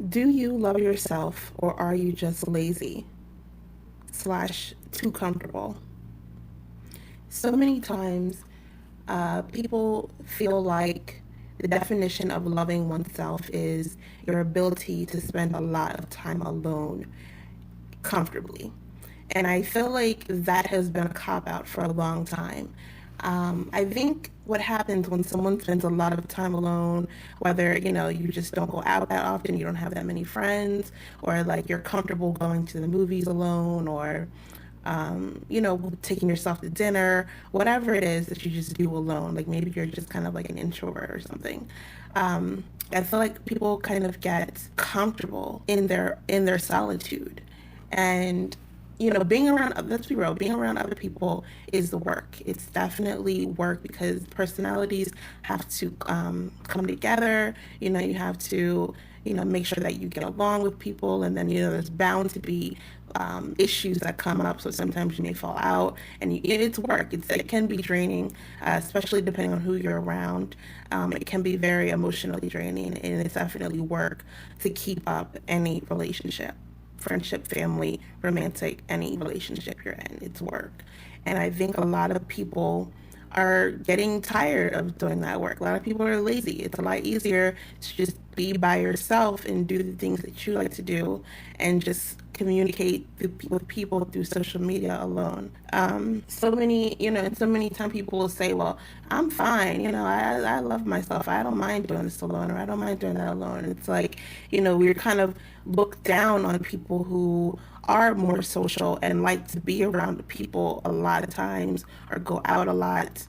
Do you love yourself or are you just lazy slash too comfortable? So many times, people feel like the definition of loving oneself is your ability to spend a lot of time alone comfortably. And I feel like that has been a cop out for a long time. I think what happens when someone spends a lot of time alone, whether, you just don't go out that often, you don't have that many friends, or like you're comfortable going to the movies alone, or, taking yourself to dinner, whatever it is that you just do alone. Like maybe you're just kind of like an introvert or something. I feel like people kind of get comfortable in their solitude, and being around, let's be real, being around other people is the work. It's definitely work because personalities have to come together. You have to, make sure that you get along with people, and then, there's bound to be issues that come up. So sometimes you may fall out, and it's work. It can be draining, especially depending on who you're around. It can be very emotionally draining, and it's definitely work to keep up any relationship, friendship, family, romantic, any relationship you're in. It's work. And I think a lot of people are getting tired of doing that work. A lot of people are lazy. It's a lot easier to just be by yourself and do the things that you like to do and just communicate with people through social media alone. And so many times people will say, well, I'm fine. I love myself. I don't mind doing this alone, or I don't mind doing that alone. It's like, we're kind of looked down on people who are more social and like to be around people a lot of times or go out a lot.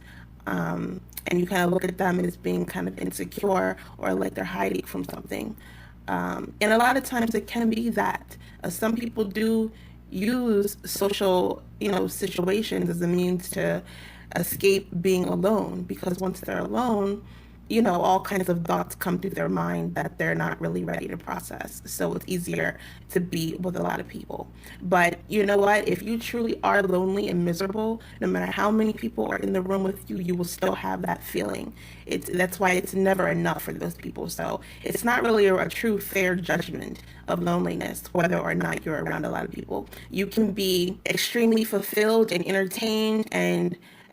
And you kind of look at them as being kind of insecure or like they're hiding from something. And a lot of times it can be that. Some people do use social, situations as a means to escape being alone, because once they're alone, all kinds of thoughts come through their mind that they're not really ready to process. So it's easier to be with a lot of people. But you know what? If you truly are lonely and miserable, no matter how many people are in the room with you, you will still have that feeling. That's why it's never enough for those people. So it's not really a true fair judgment of loneliness, whether or not you're around a lot of people. You can be extremely fulfilled and entertained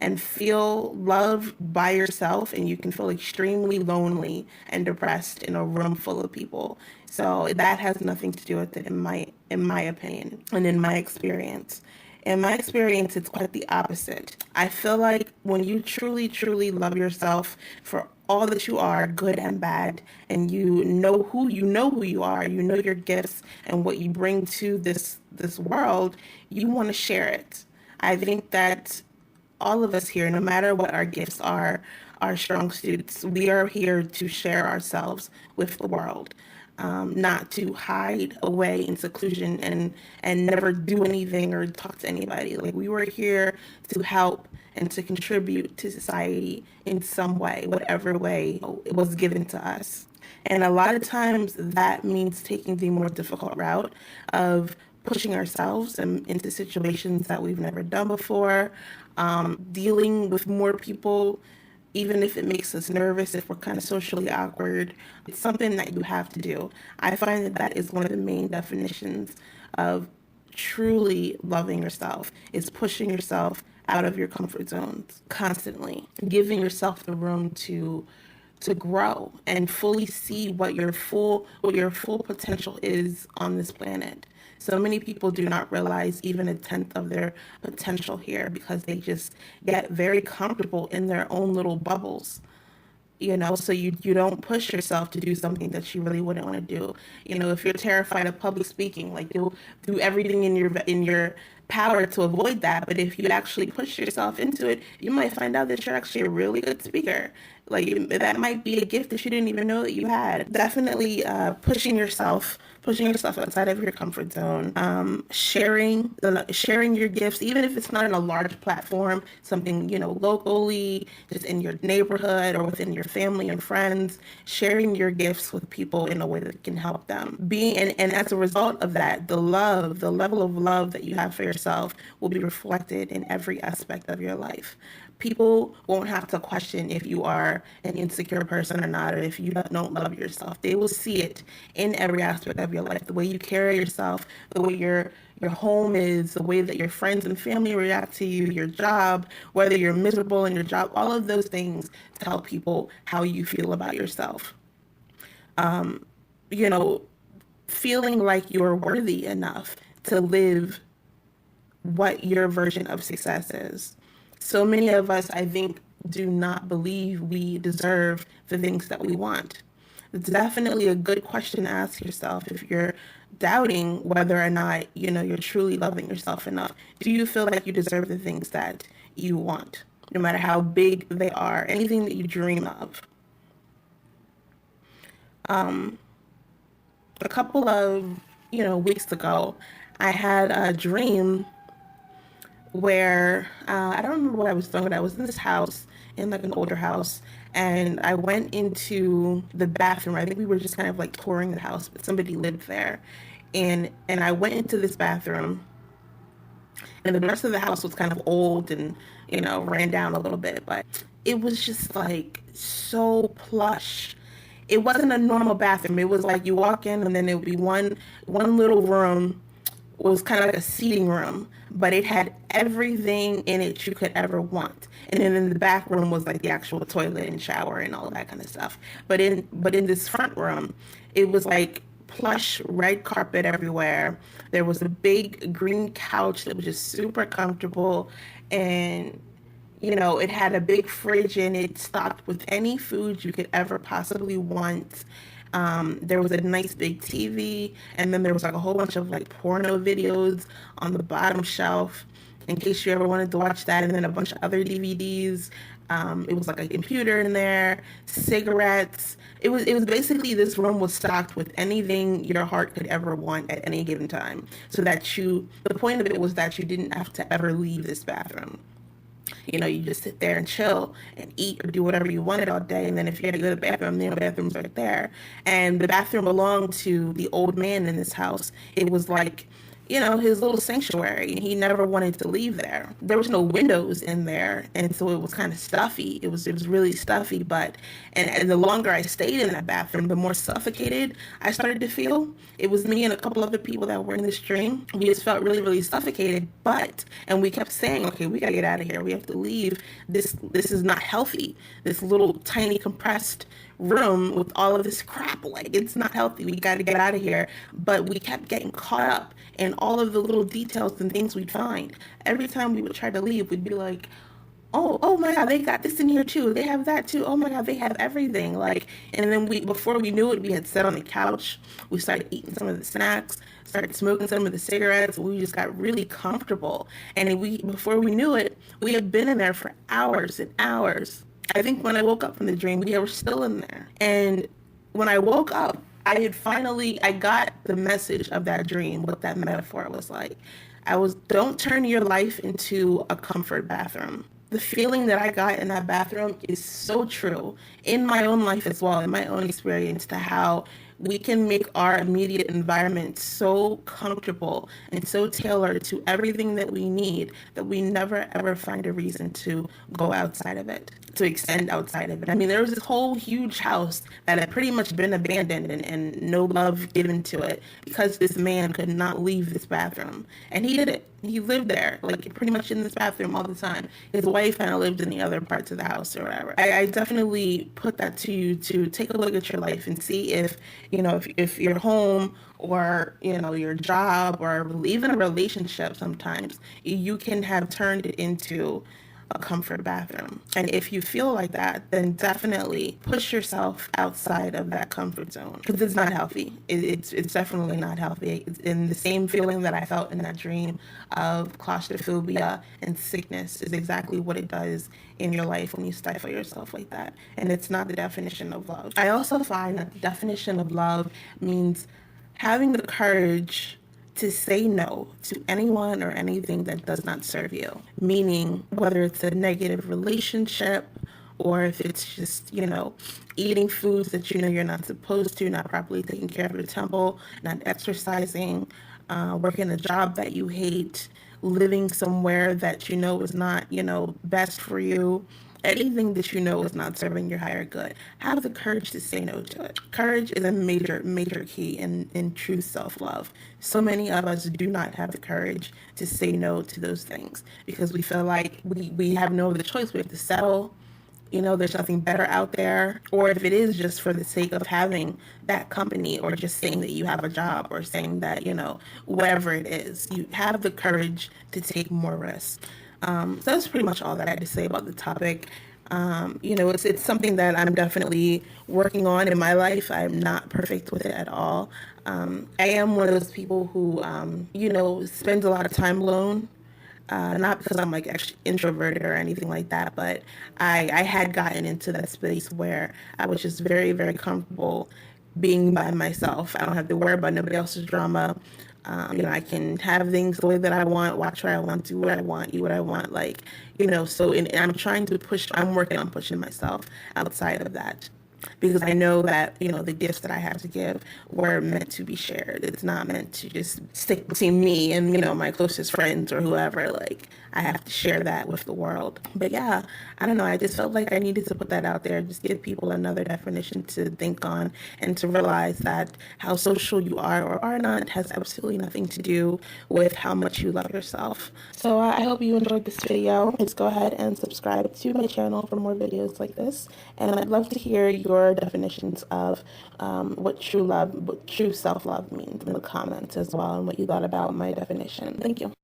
and feel loved by yourself, and you can feel extremely lonely and depressed in a room full of people. So that has nothing to do with it, in my opinion and in my experience. In my experience, it's quite the opposite. I feel like when you truly, truly love yourself for all that you are, good and bad, and you know who you are, you know your gifts and what you bring to this world, you want to share it. I think that all of us here, no matter what our gifts are, our strong suits, we are here to share ourselves with the world, not to hide away in seclusion and never do anything or talk to anybody. Like, we were here to help and to contribute to society in some way, whatever way it was given to us. And a lot of times that means taking the more difficult route of pushing ourselves into situations that we've never done before, dealing with more people, even if it makes us nervous, if we're kind of socially awkward. It's something that you have to do. I find that that is one of the main definitions of truly loving yourself, is pushing yourself out of your comfort zones constantly, giving yourself the room to grow and fully see what your full potential is on this planet. So many people do not realize even a tenth of their potential here because they just get very comfortable in their own little bubbles. So you don't push yourself to do something that you really wouldn't want to do. If you're terrified of public speaking, like, you'll do everything in your power to avoid that. But if you actually push yourself into it, you might find out that you're actually a really good speaker. Like, that might be a gift that you didn't even know that you had. Definitely pushing yourself outside of your comfort zone, sharing your gifts, even if it's not in a large platform, something, locally, just in your neighborhood or within your family and friends, sharing your gifts with people in a way that can help them. And as a result of that, the level of love that you have for yourself will be reflected in every aspect of your life. People won't have to question if you are an insecure person or not, or if you don't love yourself. They will see it in every aspect of your life, the way you carry yourself, the way your home is, the way that your friends and family react to you, your job, whether you're miserable in your job, all of those things tell people how you feel about yourself. You know, feeling like you're worthy enough to live what your version of success is. So many of us, I think, do not believe we deserve the things that we want. It's definitely a good question to ask yourself if you're doubting whether or not, you're truly loving yourself enough. Do you feel like you deserve the things that you want, no matter how big they are, anything that you dream of? A couple of, weeks ago, I had a dream where I don't remember what I was doing, but I was in this house, in like an older house, and I went into the bathroom. I think we were just kind of like touring the house, but somebody lived there. And I went into this bathroom, and the rest of the house was kind of old and, ran down a little bit, but it was just like so plush. It wasn't a normal bathroom. It was like you walk in and then there would be one little room, was kind of like a seating room, but it had everything in it you could ever want. And then in the back room was like the actual toilet and shower and all of that kind of stuff. But in this front room, it was like plush red carpet everywhere. There was a big green couch that was just super comfortable, and it had a big fridge in it, stocked with any food you could ever possibly want. There was a nice big TV, and then there was like a whole bunch of like porno videos on the bottom shelf in case you ever wanted to watch that, and then a bunch of other DVDs. It was like a computer in there, cigarettes. It was basically, this room was stocked with anything your heart could ever want at any given time. So that the point of it was that you didn't have to ever leave this bathroom. You just sit there and chill and eat or do whatever you wanted all day. And then if you had to go to the bathroom, the bathroom's right there. And the bathroom belonged to the old man in this house. It was like, his little sanctuary. He never wanted to leave there. There was no windows in there, and so it was kind of stuffy. It was really stuffy, and the longer I stayed in that bathroom, the more suffocated I started to feel. It was me and a couple other people that were in this dream. We just felt really, really suffocated, and we kept saying, okay, we gotta get out of here. We have to leave. This is not healthy. This little tiny compressed room with all of this crap, like, it's not healthy. We got to get out of here. But we kept getting caught up in all of the little details and things we'd find. Every time we would try to leave, we'd be like, oh my God, they got this in here too, they have that too, oh my God, they have everything. Like, and then before we knew it, we had sat on the couch, we started eating some of the snacks, started smoking some of the cigarettes. We just got really comfortable, and before we knew it, we had been in there for hours and hours. I think when I woke up from the dream, we were still in there. And when I woke up, I got the message of that dream, what that metaphor was like. Don't turn your life into a comfort bathroom. The feeling that I got in that bathroom is so true in my own life as well, in my own experience, to how we can make our immediate environment so comfortable and so tailored to everything that we need that we never ever find a reason to go outside of it, to extend outside of it. I mean, there was this whole huge house that had pretty much been abandoned, and no love given to it because this man could not leave this bathroom. And he did it. He lived there, like pretty much in this bathroom all the time. His wife kind of lived in the other parts of the house or whatever. I definitely put that to you to take a look at your life and see if your home or, your job or even a relationship, sometimes you can have turned it into a comfort bathroom. And if you feel like that, then definitely push yourself outside of that comfort zone, because it's not healthy. It's definitely not healthy. It's in the same feeling that I felt in that dream of claustrophobia and sickness is exactly what it does in your life when you stifle yourself like that. And it's not the definition of love. I also find that the definition of love means having the courage to say no to anyone or anything that does not serve you. Meaning, whether it's a negative relationship or if it's just, eating foods that you're not supposed to, not properly taking care of your temple, not exercising, working a job that you hate, living somewhere that you know is not, best for you, anything that you know is not serving your higher good, have the courage to say no to it. Courage is a major, major key in true self-love. So many of us do not have the courage to say no to those things because we feel like we have no other choice. We have to settle. There's nothing better out there. Or if it is just for the sake of having that company or just saying that you have a job or saying that, whatever it is, you have the courage to take more risks. So that's pretty much all that I had to say about the topic. It's something that I'm definitely working on in my life. I'm not perfect with it at all. I am one of those people who, spends a lot of time alone. Not because I'm like actually introverted or anything like that, but I had gotten into that space where I was just very, very comfortable being by myself. I don't have to worry about nobody else's drama. I can have things the way that I want, watch what I want, do what I want, eat what I want. And I'm trying to I'm working on pushing myself outside of that because I know that, the gifts that I have to give were meant to be shared. It's not meant to just stick between me and, my closest friends or whoever. Like, I have to share that with the world. But yeah, I don't know. I just felt like I needed to put that out there, just give people another definition to think on and to realize that how social you are or are not has absolutely nothing to do with how much you love yourself. So I hope you enjoyed this video. Please go ahead and subscribe to my channel for more videos like this. And I'd love to hear your definitions of what true self-love means in the comments as well, and what you thought about my definition. Thank you.